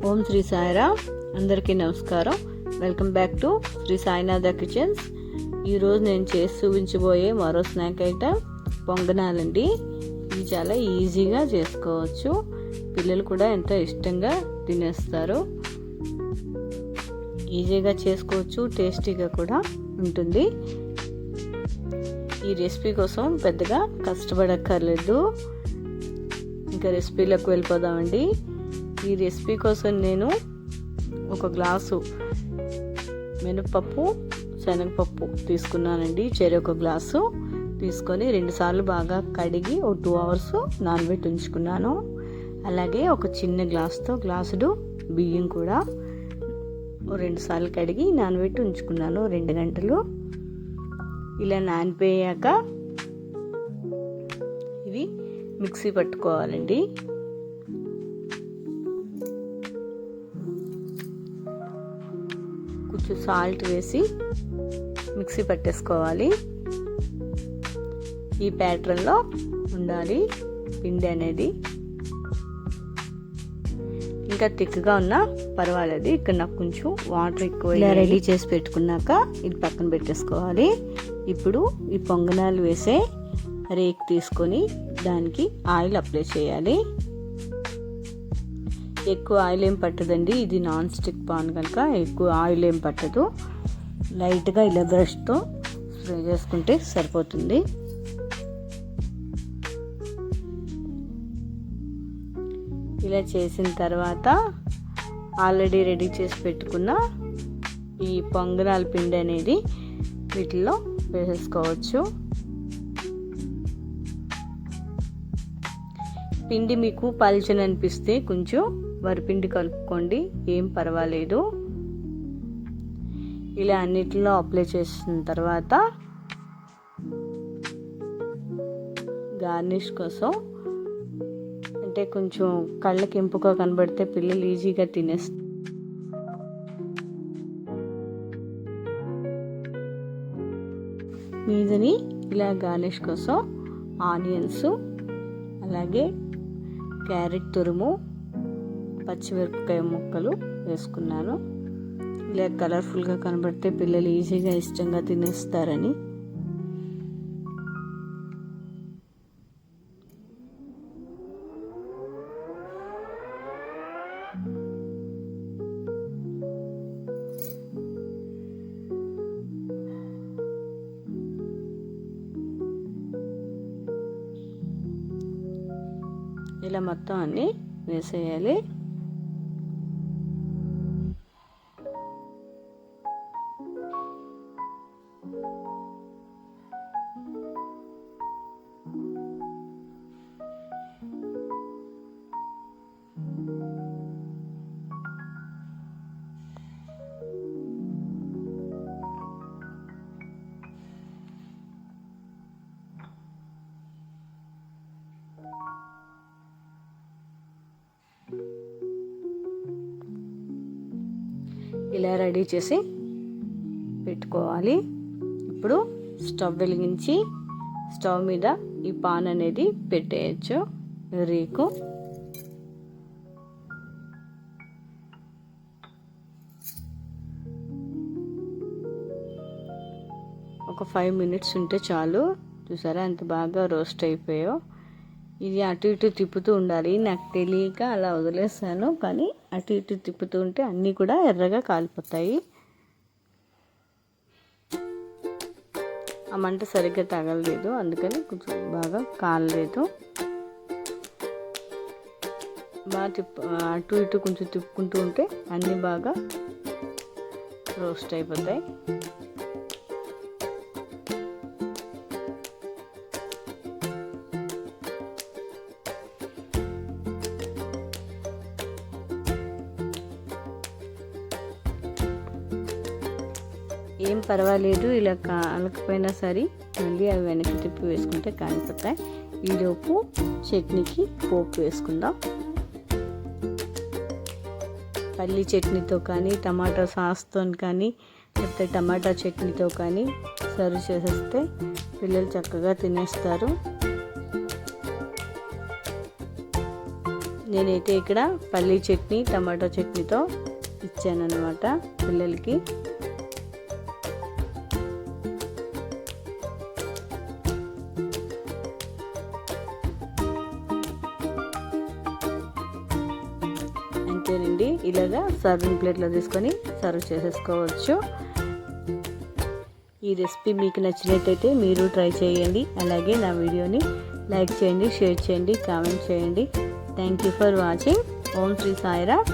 ఓం శ్రీ సాయిరామ్. అందరికీ నమస్కారం. Welcome back to Sri Sainatha kitchens. ఈరోజు నేను చేసి చూపించబోయే మరో స్నాక్ ఐటమ్ పొంగనాలండి. ఇది చాలా ఈజీగా చేసుకోవచ్చు. పిల్లలు కూడా ఎంతో ఇష్టంగా తినేస్తారు. ఈజీగా చేసుకోవచ్చు, టేస్టీగా కూడా ఉంటుంది. ఈ రెసిపీ కోసం పెద్దగా కష్టపడక్కర్లేదు. ఇంకా రెసిపీలోకి వెళ్ళిపోదామండి. ఈ రెసిపీ కోసం నేను ఒక గ్లాసు మినపప్పు, శనగపప్పు తీసుకున్నానండి. ఒక గ్లాసు తీసుకొని 2 సార్లు బాగా కడిగి ఒక 2 అవర్స్ నానబెట్టి ఉంచుకున్నాను. అలాగే ఒక చిన్న గ్లాసుడు బియ్యం కూడా 2 సార్లు కడిగి నానబెట్టి ఉంచుకున్నాను 2 గంటలు. ఇలా నానిపోయాక ఇవి మిక్సీ పట్టుకోవాలండి. కొంచెం సాల్ట్ వేసి మిక్సీ పట్టేసుకోవాలి. ఈ ప్యాటర్న్లో ఉండాలి పిండి అనేది. ఇంకా థిక్గా ఉన్నా పర్వాలేదు. ఇక్కడ నాకు కొంచెం వాటర్ ఎక్కువ రెడీ చేసి పెట్టుకున్నాక ఇది పక్కన పెట్టేసుకోవాలి. ఇప్పుడు ఈ పొంగనాలు వేసే రేక్ తీసుకొని దానికి ఆయిల్ అప్లై చేయాలి. ఎక్కువ ఆయిల్ ఏం పట్టదండి. ఇది నాన్ స్టిక్ పాన్ కనుక ఎక్కువ ఆయిల్ ఏం పట్టదు. లైట్గా ఇలా బ్రష్తో స్ప్రే చేసుకుంటే సరిపోతుంది. ఇలా చేసిన తర్వాత ఆల్రెడీ రెడీ చేసి పెట్టుకున్న ఈ పొంగనాల పిండి అనేది వీటిల్లో వేసేసుకోవచ్చు. పిండి మీకు పల్చని అనిపిస్తే కొంచెం వరిపిండి కలుపుకోండి, ఏం పర్వాలేదు. ఇలా అన్నిటిలో అప్లై చేసిన తర్వాత గార్నిష్ కోసం అంటే కొంచెం కళ్ళకి ఇంపుగా కనబడితే పిల్లలు ఈజీగా తినేస్తారు. మీదని ఇలా గార్నిష్ కోసం ఆనియన్స్, అలాగే క్యారెట్ తురుము, పచ్చిమిరపకాయ ముక్కలు వేసుకున్నాను. ఇలా కలర్ఫుల్గా కనబడితే పిల్లలు ఈజీగా ఇష్టంగా తినేస్తారని. ఇలా మొత్తం అన్నీ వేసేయాలి. ఇలా రెడీ చేసి పెట్టుకోవాలి. ఇప్పుడు స్టవ్ వెలిగించి స్టవ్ మీద ఈ పాన్ అనేది పెట్టేయచ్చు. రేకు ఒక 5 మినిట్స్ ఉంటే చాలు. చూసారా ఎంత బాగా రోస్ట్ అయిపోయో. ఇది అటు ఇటు తిప్పుతూ ఉండాలి. నాకు తెలియక అలా వదిలేసాను, కానీ అటు ఇటు తిప్పుతూ ఉంటే అన్నీ కూడా ఎర్రగా కాలిపోతాయి. ఆ మంట సరిగ్గా తగలలేదు, అందుకని కొంచెం బాగా కాలలేదు. బాగా అటు ఇటు కొంచెం తిప్పుకుంటూ ఉంటే అన్నీ బాగా రోస్ట్ అయిపోతాయి. ఏం పర్వాలేదు, ఇలా కాలకపోయినా సరే మళ్ళీ అవి వెనక్కి తిప్పి వేసుకుంటే కాలిపోతాయి. ఈలోపు చట్నీకి పోపు వేసుకుందాం. పల్లి చట్నీతో కానీ, టమాటా సాస్తో కానీ, లేకపోతే టమాటా చట్నీతో కానీ సర్వ్ చేసేస్తే పిల్లలు చక్కగా తినేస్తారు. నేనైతే ఇక్కడ పల్లీ చట్నీ టమాటో చట్నీతో ఇచ్చాను అన్నమాట పిల్లలకి. అంతేనండి, ఇలాగా సర్వింగ్ ప్లేట్లో తీసుకొని సర్వ్ చేసేసుకోవచ్చు. ఈ రెసిపీ మీకు నచ్చినట్టయితే మీరు ట్రై చేయండి. అలాగే నా వీడియోని లైక్ చేయండి, షేర్ చేయండి, కామెంట్ చేయండి. Thank you for watching. Om Sri Sairam.